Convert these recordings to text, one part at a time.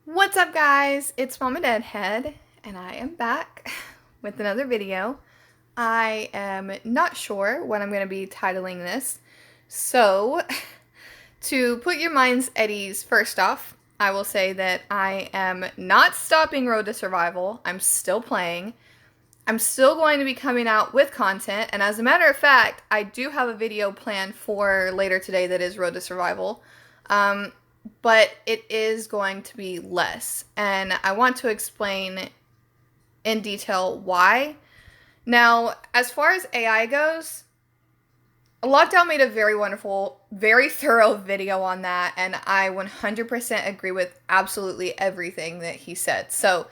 What's up, guys? It's MamaDeadHead, and I am back with another video. I am not sure what I'm going to be titling this, so to put your minds at ease, first off, I will say that I am not stopping Road to Survival. I'm still playing. I'm still going to be coming out with content, and as a matter of fact, I do have a video planned for later today that is Road to Survival. But it is going to be less, and I want to explain in detail why. Now, as far as AI goes, Lockdown made a very wonderful, very thorough video on that, and I 100% agree with absolutely everything that he said. So,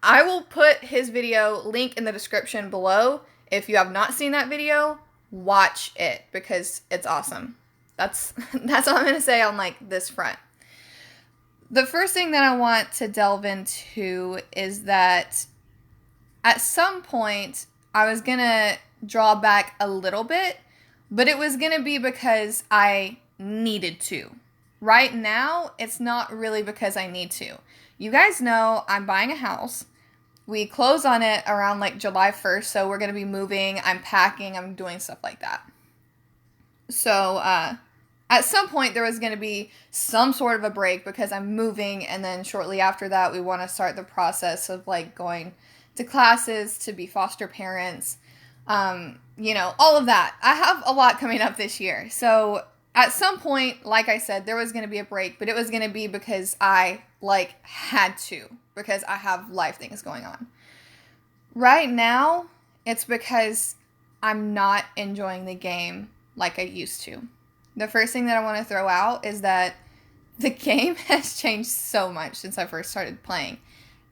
I will put his video link in the description below. If you have not seen that video, watch it because it's awesome. That's all I'm going to say on like this front. The first thing that I want to delve into is that at some point I was going to draw back a little bit, but it was going to be because I needed to. Right now, it's not really because I need to. You guys know I'm buying a house. We close on it around like July 1st, so we're going to be moving, I'm packing, I'm doing stuff like that. So, at some point there was going to be some sort of a break because I'm moving, and then shortly after that we want to start the process of like going to classes to be foster parents, all of that. I have a lot coming up this year. So at some point, like I said, there was going to be a break, but it was going to be because I had to, because I have life things going on. Right now, it's because I'm not enjoying the game like I used to. The first thing that I want to throw out is that the game has changed so much since I first started playing.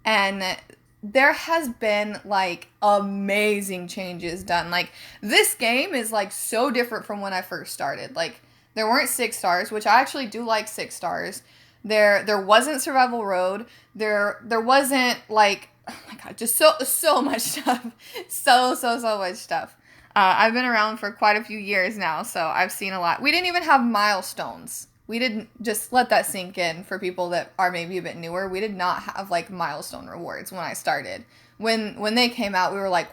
And there has been like amazing changes done. Like this game is like so different from when I first started. Like there weren't 6 stars, which I actually do like 6 stars. There wasn't survival road. There wasn't like, oh my god, just so much stuff. So much stuff. I've been around for quite a few years now, so I've seen a lot. We didn't even have milestones. We didn't, just let that sink in for people that are maybe a bit newer. We did not have like milestone rewards when I started. When they came out, we were like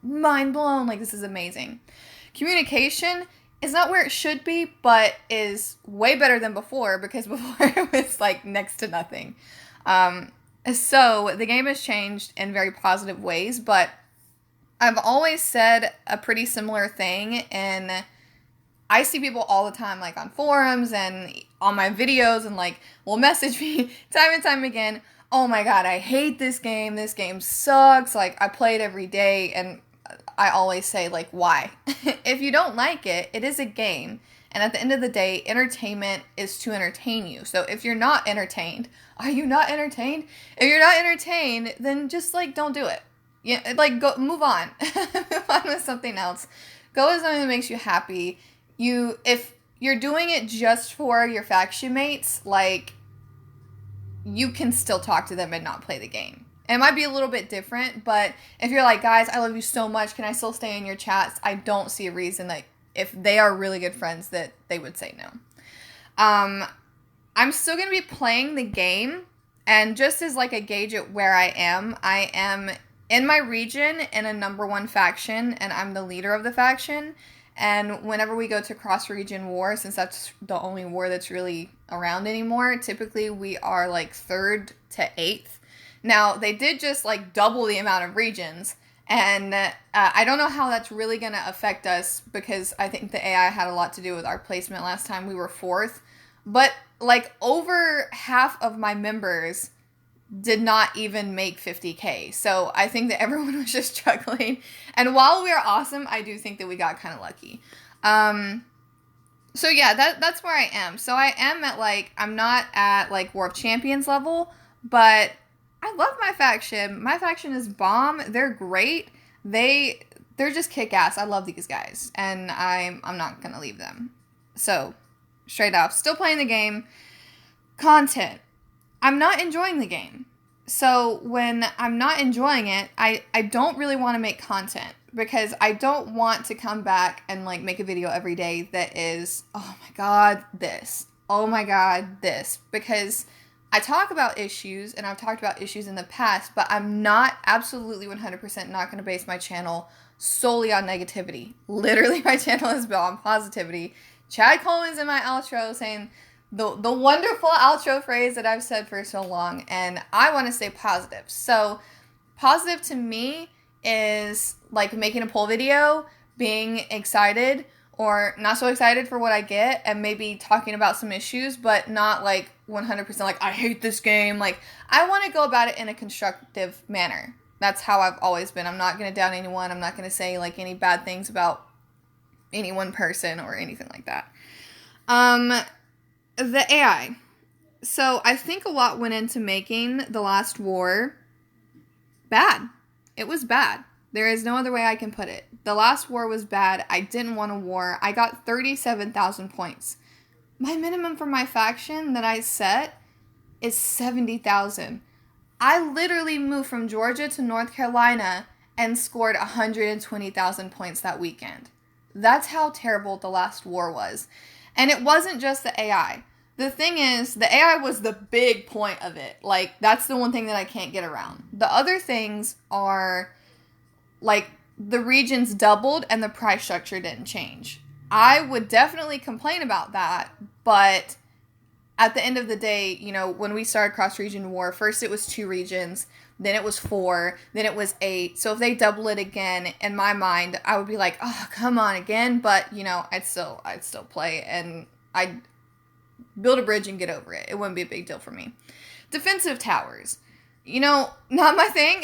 mind blown, like this is amazing. Communication is not where it should be, but is way better than before, because before it was like next to nothing. So the game has changed in very positive ways, but I've always said a pretty similar thing, and I see people all the time, like on forums and on my videos, and like will message me time and time again, oh my god, I hate this game sucks, like I play it every day, and I always say, like, why? If you don't like it, it is a game, and at the end of the day, entertainment is to entertain you. So if you're not entertained, are you not entertained? If you're not entertained, then just like don't do it. Yeah, like go move on. Move on with something else. Go with something that makes you happy. If you're doing it just for your faction mates, like you can still talk to them and not play the game. It might be a little bit different, but if you're like, guys, I love you so much, can I still stay in your chats? I don't see a reason that if they are really good friends that they would say no. I'm still going to be playing the game, and just as like a gauge at where I am in my region in a number 1 faction, and I'm the leader of the faction. And whenever we go to cross-region war, since that's the only war that's really around anymore, typically we are like 3rd to 8th. Now, they did just like double the amount of regions, and I don't know how that's really going to affect us, because I think the AI had a lot to do with our placement last time. We were 4th, but like over half of my members did not even make 50k. So I think that everyone was just struggling. And while we are awesome, I do think that we got kind of lucky. So yeah, that's where I am. So I am at like, I'm not at like War of Champions level, but I love my faction. My faction is bomb. They're great. They're just kick ass. I love these guys, and I'm not gonna leave them. So straight up, still playing the game. Content. I'm not enjoying the game. So when I'm not enjoying it, I don't really want to make content, because I don't want to come back and like make a video every day that is, oh my god, this. Oh my god, this. Because I talk about issues, and I've talked about issues in the past, but I'm not absolutely 100% not going to base my channel solely on negativity. Literally, my channel is built on positivity. Chad Coleman's in my outro saying the wonderful outro phrase that I've said for so long, and I want to stay positive. So, positive to me is like making a poll video, being excited or not so excited for what I get, and maybe talking about some issues, but not like 100% like, I hate this game. Like, I want to go about it in a constructive manner. That's how I've always been. I'm not going to down anyone. I'm not going to say like any bad things about any one person or anything like that. The AI. So I think a lot went into making The Last War bad. It was bad. There is no other way I can put it. The Last War was bad. I didn't want a war. I got 37,000 points. My minimum for my faction that I set is 70,000. I literally moved from Georgia to North Carolina and scored 120,000 points that weekend. That's how terrible The Last War was. And it wasn't just the AI. The thing is, the AI was the big point of it. Like, that's the one thing that I can't get around. The other things are, like, the regions doubled and the price structure didn't change. I would definitely complain about that, but at the end of the day, you know, when we started cross-region war, first it was 2 regions, then it was 4, then it was 8. So if they double it again, in my mind, I would be like, oh, come on again. But, you know, I'd still play, and I'd build a bridge and get over it. It wouldn't be a big deal for me. Defensive towers. You know, not my thing,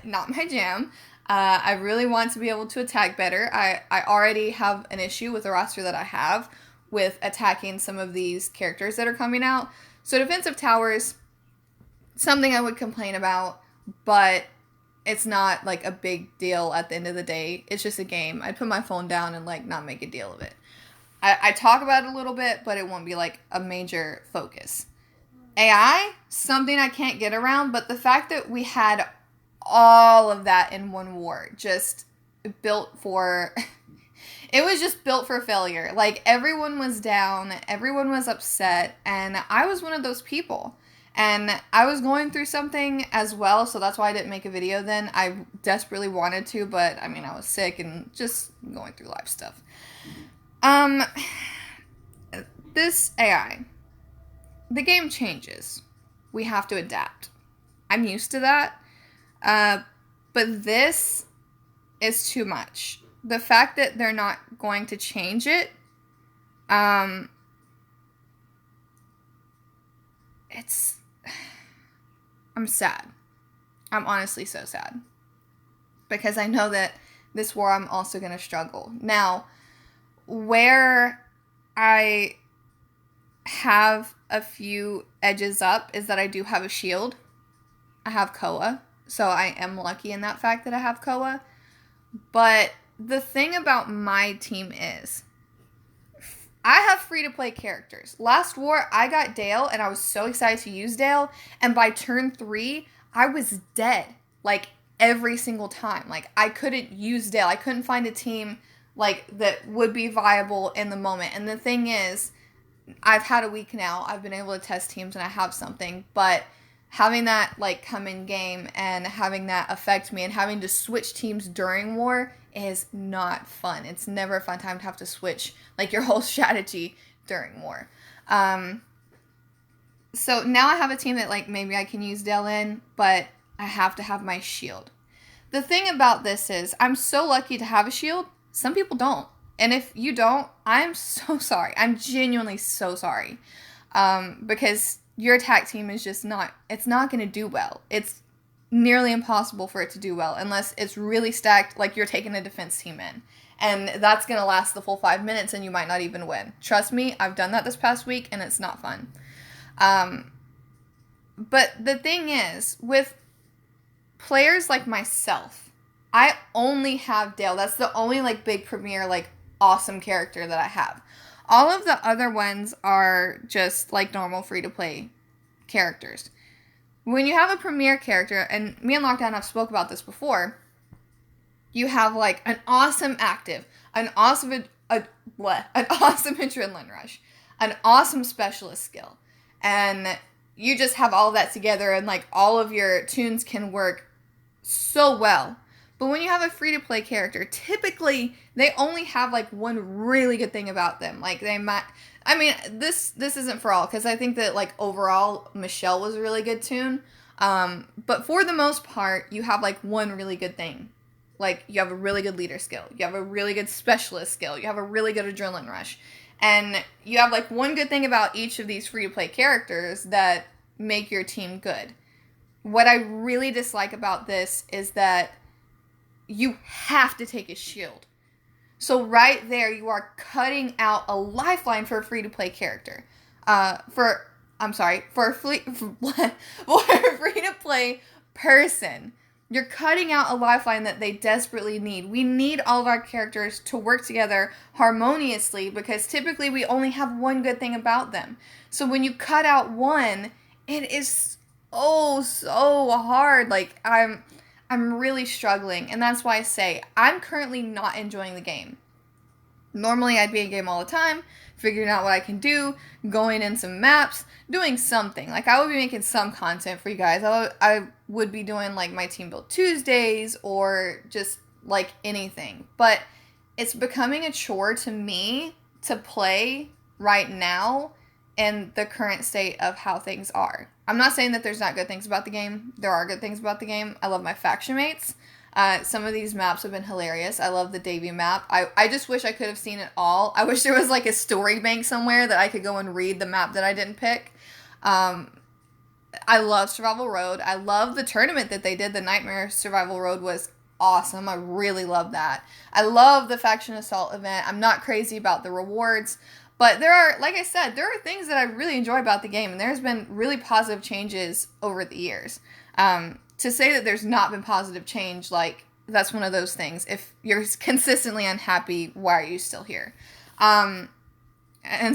not my jam. I really want to be able to attack better. I already have an issue with the roster that I have with attacking some of these characters that are coming out. So defensive towers, something I would complain about, but it's not like a big deal at the end of the day. It's just a game. I'd put my phone down and like not make a deal of it. I talk about it a little bit, but it won't be like a major focus. AI, something I can't get around, but the fact that we had all of that in one war, just built for, it was just built for failure. Like, everyone was down, everyone was upset, and I was one of those people. And I was going through something as well, so that's why I didn't make a video then. I desperately wanted to, but, I mean, I was sick and just going through life stuff. This AI, the game changes. We have to adapt. I'm used to that. But this is too much. The fact that they're not going to change it, I'm sad. I'm honestly so sad. Because I know that this war I'm also going to struggle. Now, where I have a few edges up is that I do have a shield. I have Koa. So I am lucky in that fact that I have Koa. But the thing about my team is, I have free-to-play characters. Last war, I got Dale, and I was so excited to use Dale. And by turn 3, I was dead. Like, every single time. Like, I couldn't use Dale. I couldn't find a team, like, that would be viable in the moment. And the thing is, I've had a week now. I've been able to test teams, and I have something. But having that, like, come in game and having that affect me and having to switch teams during war is not fun. It's never a fun time to have to switch, like, your whole strategy during war. So now I have a team that, like, maybe I can use Dale in, but I have to have my shield. The thing about this is, I'm so lucky to have a shield. Some people don't. And if you don't, I'm so sorry. I'm genuinely so sorry. Because your attack team is just not, it's not going to do well. It's nearly impossible for it to do well unless it's really stacked, like you're taking a defense team in. And that's going to last the full 5 minutes and you might not even win. Trust me, I've done that this past week and it's not fun. But the thing is, with players like myself, I only have Dale. That's the only, like, big premier, like, awesome character that I have. All of the other ones are just, like, normal free-to-play characters. When you have a premier character, and me and Lockdown have spoke about this before, you have, like, an awesome active, an awesome adrenaline rush, an awesome specialist skill, and you just have all of that together and like all of your tunes can work so well. But when you have a free-to-play character, typically they only have like one really good thing about them. Like they might, I mean, this isn't for all, because I think that like overall Michelle was a really good tune. But for the most part, you have like one really good thing. Like you have a really good leader skill, you have a really good specialist skill, you have a really good adrenaline rush, and you have like one good thing about each of these free-to-play characters that make your team good. What I really dislike about this is that you have to take a shield. So right there, you are cutting out a lifeline for a free-to-play character. For a free-to-play person. You're cutting out a lifeline that they desperately need. We need all of our characters to work together harmoniously because typically we only have one good thing about them. So when you cut out one, it is so hard. Like I'm really struggling, and that's why I say I'm currently not enjoying the game. Normally I'd be in game all the time, figuring out what I can do, going in some maps, doing something. Like I would be making some content for you guys. I would be doing like my Team Build Tuesdays or just like anything. But it's becoming a chore to me to play right now in the current state of how things are. I'm not saying that there's not good things about the game. There are good things about the game. I love my faction mates. Some of these maps have been hilarious. I love the Davy map. I just wish I could have seen it all. I wish there was like a story bank somewhere that I could go and read the map that I didn't pick. I love Survival Road. I love the tournament that they did. The Nightmare Survival Road was awesome. I really love that. I love the Faction Assault event. I'm not crazy about the rewards. But there are, like I said, there are things that I really enjoy about the game. And there's been really positive changes over the years. To say that there's not been positive change, like, that's one of those things. If you're consistently unhappy, why are you still here? And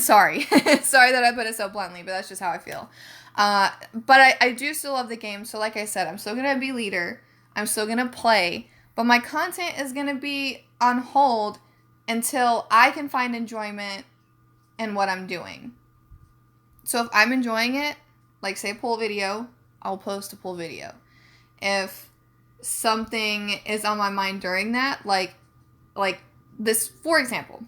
sorry. Sorry that I put it so bluntly, but that's just how I feel. But I do still love the game. So like I said, I'm still going to be leader. I'm still going to play. But my content is going to be on hold until I can find enjoyment in what I'm doing. So if I'm enjoying it, like say pull video, I'll post a pull video. If something is on my mind during that, like this, for example,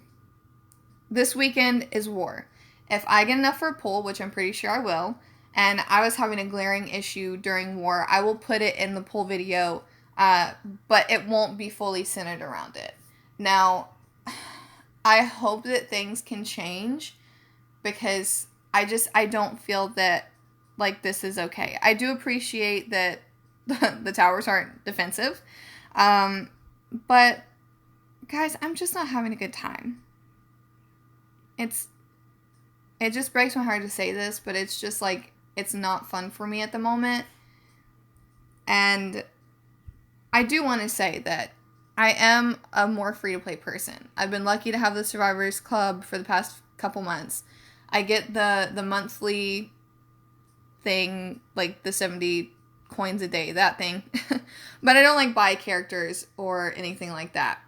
this weekend is war. If I get enough for a pull, which I'm pretty sure I will, and I was having a glaring issue during war, I will put it in the pull video, but it won't be fully centered around it. Now, I hope that things can change because I don't feel that like this is okay. I do appreciate that the towers aren't defensive. But guys, I'm just not having a good time. It just breaks my heart to say this, but it's just like, it's not fun for me at the moment. And I do want to say that I am a more free-to-play person. I've been lucky to have the Survivors Club for the past couple months. I get the monthly thing, like the 70 coins a day, that thing. But I don't like buy characters or anything like that.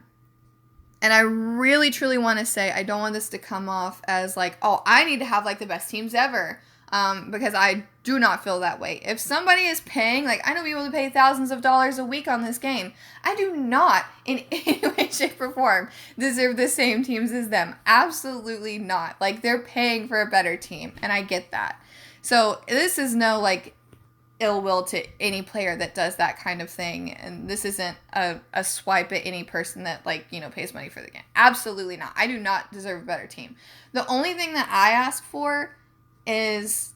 And I really truly want to say I don't want this to come off as like, oh, I need to have like the best teams ever. Because I do not feel that way. If somebody is paying, like I know people who pay thousands of dollars a week on this game. I do not in any way, shape, or form deserve the same teams as them. Absolutely not. Like they're paying for a better team, and I get that. So this is no like ill will to any player that does that kind of thing, and this isn't a swipe at any person that like, you know, pays money for the game. Absolutely not. I do not deserve a better team. The only thing that I ask for is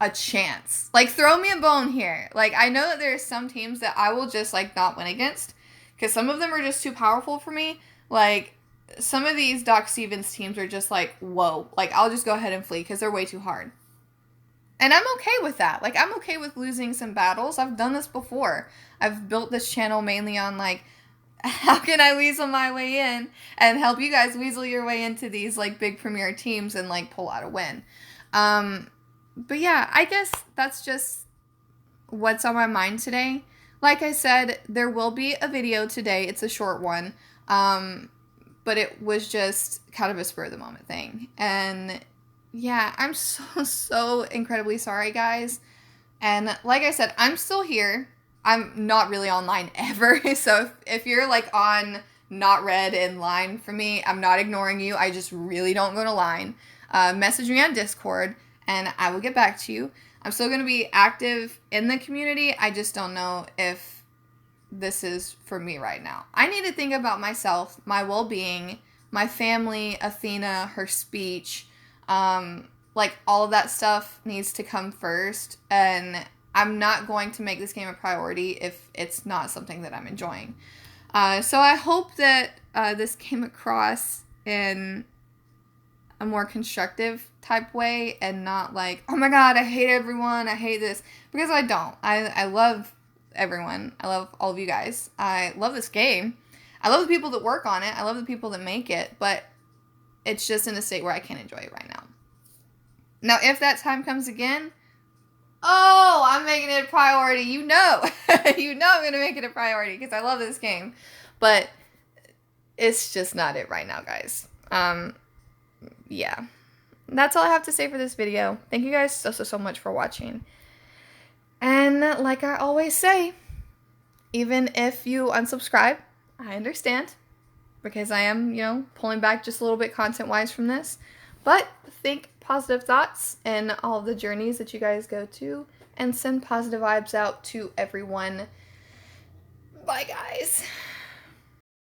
a chance. Like, throw me a bone here. Like, I know that there's some teams that I will just like not win against because some of them are just too powerful for me. Like, some of these Doc Stevens teams are just like, whoa. Like, I'll just go ahead and flee because they're way too hard. And I'm okay with that. Like, I'm okay with losing some battles. I've done this before. I've built this channel mainly on, like, how can I weasel my way in and help you guys weasel your way into these, like, big premier teams and, like, pull out a win. But yeah, I guess that's just what's on my mind today. Like I said, there will be a video today. It's a short one. But it was just kind of a spur of the moment thing. And yeah, I'm so incredibly sorry, guys. And like I said, I'm still here. I'm not really online ever. So if you're like on not read in line for me, I'm not ignoring you. I just really don't go to line. Message me on Discord and I will get back to you. I'm still going to be active in the community. I just don't know if this is for me right now. I need to think about myself, my well-being, my family, Athena, her speech, like all of that stuff needs to come first, and I'm not going to make this game a priority if it's not something that I'm enjoying. So I hope that this came across in a more constructive type way and not like, oh my god, I hate everyone, I hate this, because I don't. I love everyone. I love all of you guys. I love this game. I love the people that work on it. I love the people that make it, but it's just in a state where I can't enjoy it right now. Now, if that time comes again, oh, I'm making it a priority. You know. You know I'm going to make it a priority because I love this game. But it's just not it right now, guys. Yeah. That's all I have to say for this video. Thank you guys so much for watching. And like I always say, even if you unsubscribe, I understand. Because I am, pulling back just a little bit content-wise from this. But think positive thoughts in all the journeys that you guys go to. And send positive vibes out to everyone. Bye, guys.